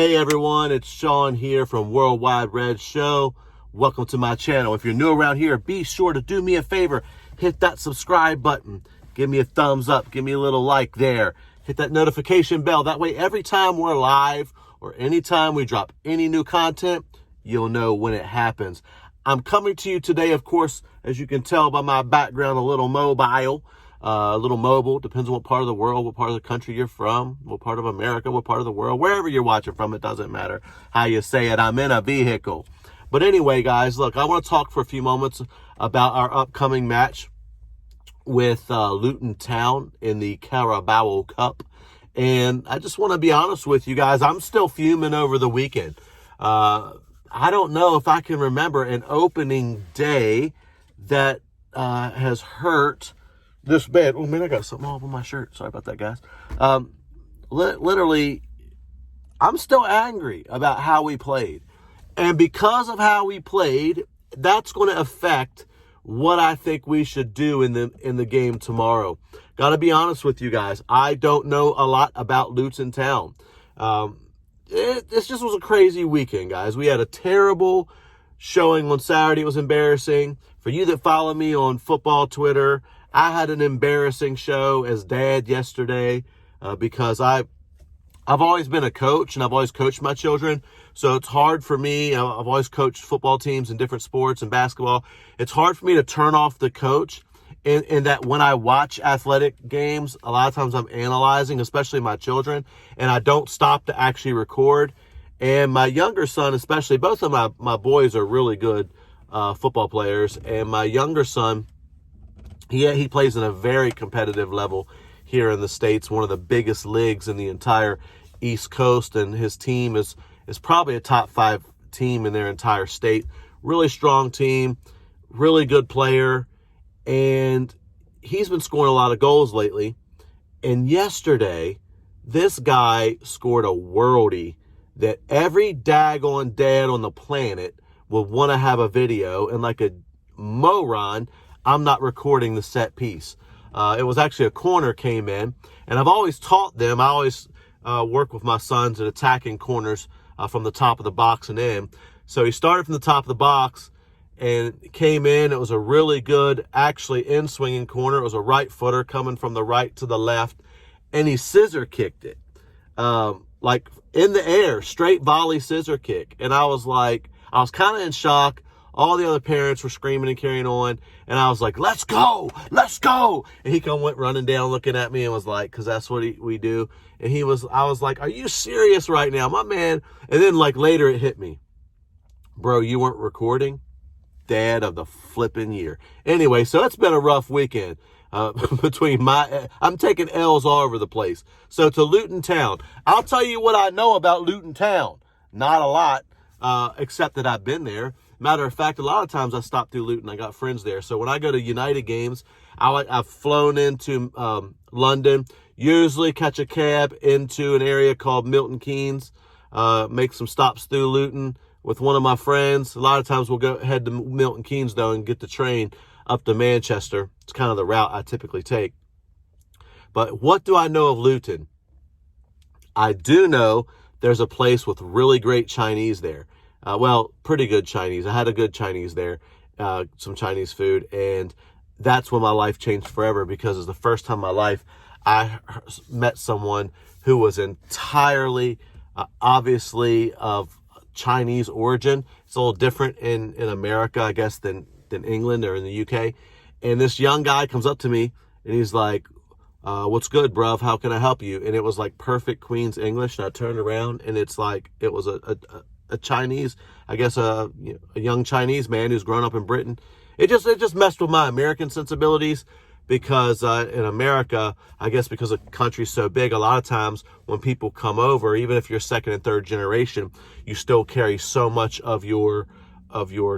Hey everyone, it's Sean here from Worldwide Red Show. Welcome to my channel. If you're new around here, be sure to do me a favor. Hit that subscribe button. Give me a thumbs up. Give me a little like there. Hit that notification bell. That way every time we're live or anytime we drop any new content, you'll know when it happens. I'm coming to you today, of course, as you can tell by my background, a little mobile. Depends on what part of the world, what part of the country you're from, what part of America, what part of the world, wherever you're watching from, it doesn't matter how you say it. I'm in a vehicle. But anyway, guys, look, I want to talk for a few moments about our upcoming match with Luton Town in the Carabao Cup. And I just want to be honest with you guys, I'm still fuming over the weekend. I don't know if I can remember an opening day that has hurt this bad. Oh man, I got something all over my shirt. Sorry about that, guys. Literally, I'm still angry about how we played. And because of how we played, that's going to affect what I think we should do in the game tomorrow. Got to be honest with you guys. I don't know a lot about Luton Town. This just was a crazy weekend, guys. We had a terrible showing on Saturday. It was embarrassing. For you that follow me on football Twitter, I had an embarrassing show as dad yesterday because I've always been a coach and I've always coached my children. So it's hard for me. I've always coached football teams in different sports and basketball. It's hard for me to turn off the coach in that when I watch athletic games, a lot of times I'm analyzing, especially my children, and I don't stop to actually record. And my younger son, especially, both of my boys are really good football players. And my younger son, he plays at a very competitive level here in the States, one of the biggest leagues in the entire East Coast, and his team is probably a top 5 team in their entire state. Really strong team, really good player, and he's been scoring a lot of goals lately. And yesterday, this guy scored a worldie that every daggone dad on the planet would want to have a video, and like a moron, I'm not recording the set piece. It was actually a corner came in, and I've always taught them. I always work with my sons at attacking corners from the top of the box and in. So he started from the top of the box and came in. It was a really good, actually in-swinging corner. It was a right footer coming from the right to the left, and he scissor kicked it. Like in the air, straight volley scissor kick. And I was kind of in shock. All the other parents were screaming and carrying on. And I was like, let's go. And he went running down looking at me and was like, because that's what we do. And I was like, are you serious right now, my man? And then like later it hit me. Bro, you weren't recording? Dad of the flipping year. Anyway, so it's been a rough weekend. I'm taking L's all over the place. So to Luton Town, I'll tell you what I know about Luton Town. Not a lot, except that I've been there. Matter of fact, a lot of times I stop through Luton. I got friends there. So when I go to United games, I've flown into London, usually catch a cab into an area called Milton Keynes, make some stops through Luton with one of my friends. A lot of times we'll head to Milton Keynes, though, and get the train up to Manchester. It's kind of the route I typically take. But what do I know of Luton? I do know there's a place with really great Chinese there. Pretty good Chinese. I had a good Chinese there, some Chinese food, and that's when my life changed forever, because it's the first time in my life I met someone who was entirely, obviously, of Chinese origin. It's a little different in America, I guess, than England or in the UK. And this young guy comes up to me, and he's like, what's good, bruv? How can I help you? And it was like perfect Queen's English, and I turned around, and it's like it was a Chinese, I guess, a young Chinese man who's grown up in Britain. It just messed with my American sensibilities, because in America, I guess because the country's so big, a lot of times when people come over, even if you're second and third generation, you still carry so much of your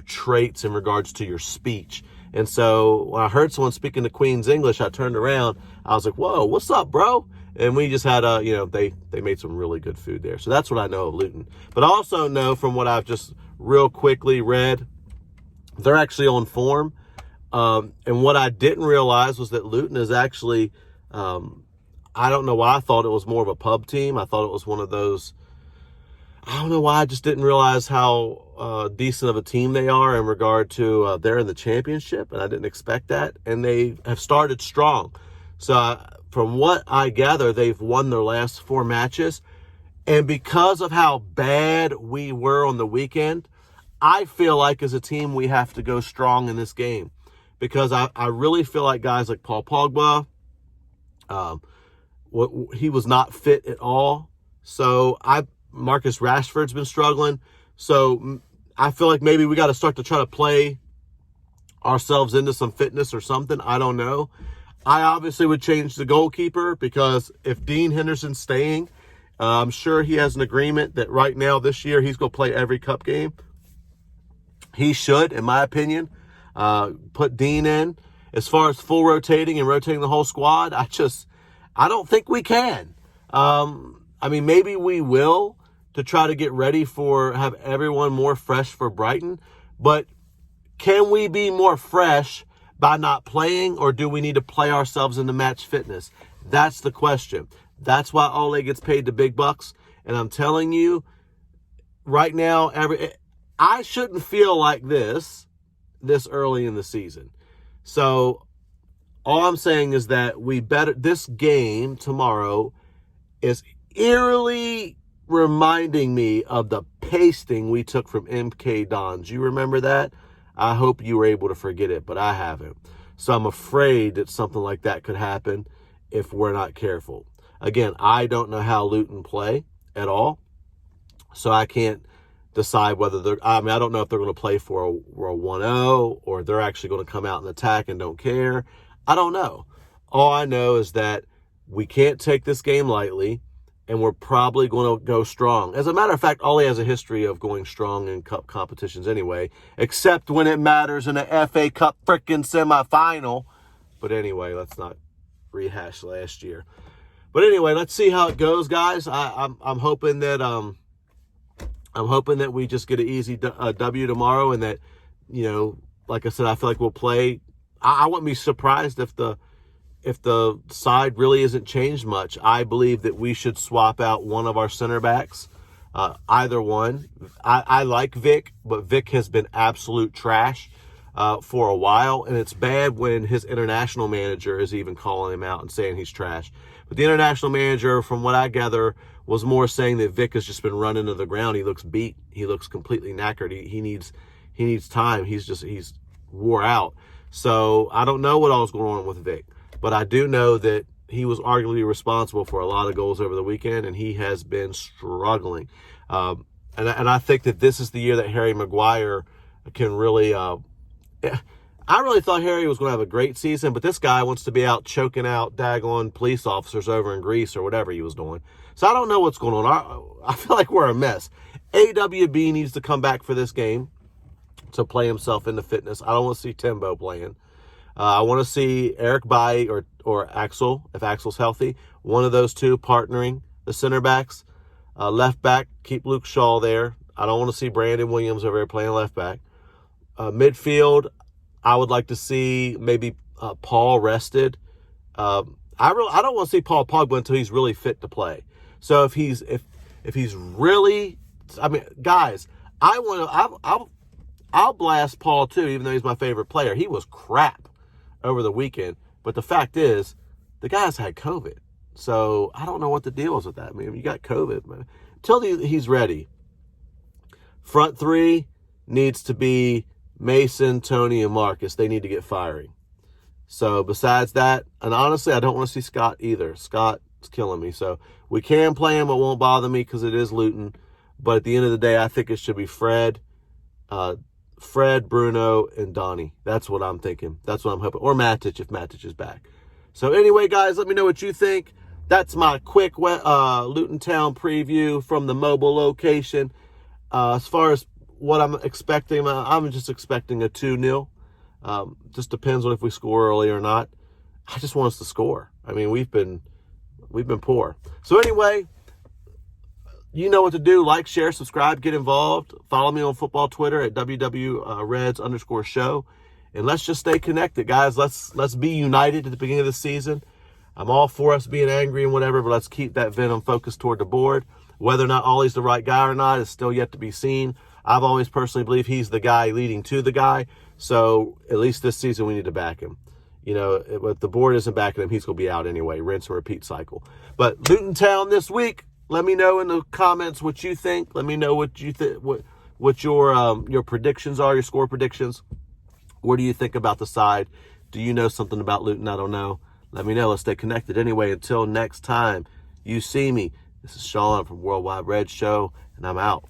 traits in regards to your speech. And so when I heard someone speaking the Queen's English, I turned around. I was like, whoa, what's up, bro? And we just had they made some really good food there. So that's what I know of Luton. But I also know from what I've just real quickly read, they're actually on form. And what I didn't realize was that Luton is actually, I don't know why I thought it was more of a pub team. I thought it was one of those, I don't know why I just didn't realize how decent of a team they are in regard to they're in the championship, and I didn't expect that. And they have started strong. So from what I gather, they've won their last 4 matches. And because of how bad we were on the weekend, I feel like as a team we have to go strong in this game. Because I really feel like guys like Paul Pogba, he was not fit at all. So Marcus Rashford's been struggling. So I feel like maybe we got to start to try to play ourselves into some fitness or something. I don't know. I obviously would change the goalkeeper because if Dean Henderson's staying, I'm sure he has an agreement that right now this year he's going to play every cup game. He should, in my opinion, put Dean in. As far as full rotating and rotating the whole squad, I don't think we can. I mean, maybe we will to try to get ready have everyone more fresh for Brighton. But can we be more fresh by not playing, or do we need to play ourselves into match fitness? That's the question. That's why Ole gets paid the big bucks. And I'm telling you, right now, I shouldn't feel like this early in the season. So all I'm saying is that this game tomorrow is eerily reminding me of the pasting we took from MK Dons. You remember that? I hope you were able to forget it, but I haven't. So I'm afraid that something like that could happen if we're not careful. Again, I don't know how Luton play at all, so I can't decide whether I don't know if they're going to play for a 1-0 or they're actually going to come out and attack and don't care. I don't know. All I know is that we can't take this game lightly, and we're probably going to go strong. As a matter of fact, Ole has a history of going strong in cup competitions anyway, except when it matters in the FA Cup frickin' semifinal. But anyway, let's not rehash last year. But anyway, let's see how it goes, guys. I'm hoping that we just get an easy W tomorrow, and that, like I said, I feel like we'll play. I wouldn't be surprised if the side really isn't changed much. I believe that we should swap out one of our center backs, either one. I like Vic, but Vic has been absolute trash for a while, and it's bad when his international manager is even calling him out and saying he's trash. But the international manager, from what I gather, was more saying that Vic has just been run into the ground. He looks beat. He looks completely knackered. He needs time. He's wore out. So I don't know what all's going on with Vic. But I do know that he was arguably responsible for a lot of goals over the weekend, and he has been struggling. And I think that this is the year that Harry Maguire can really I really thought Harry was going to have a great season, but this guy wants to be out choking out daggone police officers over in Greece or whatever he was doing. So I don't know what's going on. I feel like we're a mess. AWB needs to come back for this game to play himself into fitness. I don't want to see Timbo playing. I want to see Eric Bailly or Axel, if Axel's healthy. One of those two partnering the center backs. Left back, keep Luke Shaw there. I don't want to see Brandon Williams over there playing left back. Midfield, I would like to see maybe Paul rested. I don't want to see Paul Pogba until he's really fit to play. So if he's really, guys, I'll blast Paul too, even though he's my favorite player. He was crap over the weekend, but the fact is, the guy's had COVID. So I don't know what the deal is with that. I mean, you got COVID, man. Until he's ready. Front three needs to be Mason, Tony, and Marcus. They need to get firing. So besides that, and honestly, I don't want to see Scott either. Scott's killing me. So we can play him. It won't bother me because it is Luton. But at the end of the day, I think it should be Fred, Bruno, and Donnie. That's what I'm thinking. That's what I'm hoping. Or Matic if Matic is back. So anyway, guys, let me know what you think. That's my quick Luton Town preview from the mobile location. As far as what I'm expecting, I'm just expecting a 2-0. Just depends on if we score early or not. I just want us to score. I mean, we've been poor. So anyway, you know what to do. Like, share, subscribe, get involved. Follow me on football Twitter at WWReds_show. And let's just stay connected, guys. Let's be united at the beginning of the season. I'm all for us being angry and whatever, but let's keep that venom focused toward the board. Whether or not Ollie's the right guy or not is still yet to be seen. I've always personally believed he's the guy leading to the guy. So at least this season we need to back him. If the board isn't backing him, he's going to be out anyway. Rinse and repeat cycle. But Luton Town this week, let me know in the comments what you think. Let me know what you think, what your predictions are, your score predictions. What do you think about the side? Do you know something about Luton I don't know? Let me know. Let's stay connected. Anyway, until next time you see me, this is Sean from Worldwide Red Show, and I'm out.